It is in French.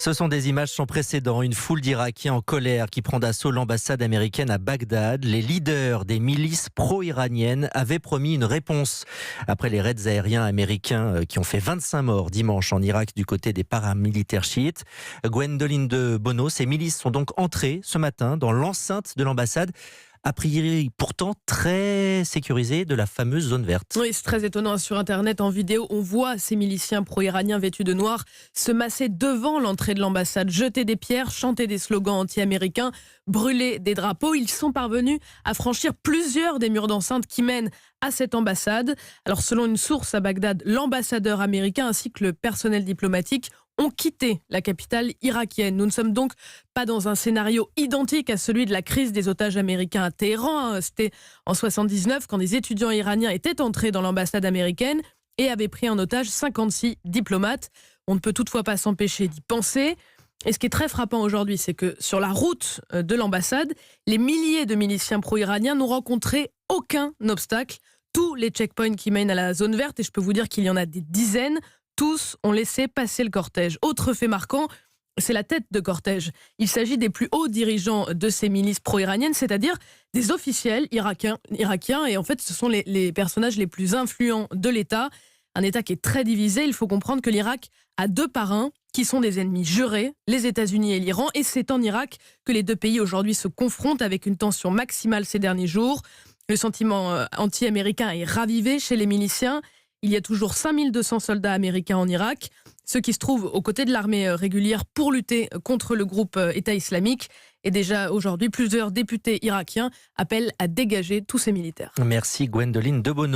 Ce sont des images sans précédent, une foule d'Irakiens en colère qui prend d'assaut l'ambassade américaine à Bagdad. Les leaders des milices pro-iraniennes avaient promis une réponse après les raids aériens américains qui ont fait 25 morts dimanche en Irak du côté des paramilitaires chiites. Gwendoline de Bono, ces milices sont donc entrées ce matin dans l'enceinte de l'ambassade, a priori pourtant très sécurisée, de la fameuse zone verte. Oui, c'est très étonnant. Sur Internet, en vidéo, on voit ces miliciens pro-iraniens vêtus de noir se masser devant l'entrée de l'ambassade, jeter des pierres, chanter des slogans anti-américains, brûler des drapeaux. Ils sont parvenus à franchir plusieurs des murs d'enceinte qui mènent à cette ambassade. Alors, selon une source à Bagdad, l'ambassadeur américain ainsi que le personnel diplomatique ont quitté la capitale irakienne. Nous ne sommes donc pas dans un scénario identique à celui de la crise des otages américains à Téhéran. C'était en 79 quand des étudiants iraniens étaient entrés dans l'ambassade américaine et avaient pris en otage 56 diplomates. On ne peut toutefois pas s'empêcher d'y penser. Et ce qui est très frappant aujourd'hui, c'est que sur la route de l'ambassade, les milliers de miliciens pro-iraniens n'ont rencontré aucun obstacle. Tous les checkpoints qui mènent à la zone verte, et je peux vous dire qu'il y en a des dizaines, tous ont laissé passer le cortège. Autre fait marquant, c'est la tête de cortège. Il s'agit des plus hauts dirigeants de ces milices pro-iraniennes, c'est-à-dire des officiels irakiens. Et en fait, ce sont les personnages les plus influents de l'État. Un État qui est très divisé. Il faut comprendre que l'Irak a deux parrains qui sont des ennemis jurés, les États-Unis et l'Iran. Et c'est en Irak que les deux pays aujourd'hui se confrontent avec une tension maximale ces derniers jours. Le sentiment anti-américain est ravivé chez les miliciens. Il y a toujours 5200 soldats américains en Irak, ceux qui se trouvent aux côtés de l'armée régulière pour lutter contre le groupe État islamique. Et déjà aujourd'hui, plusieurs députés irakiens appellent à dégager tous ces militaires. Merci Gwendoline de Bono.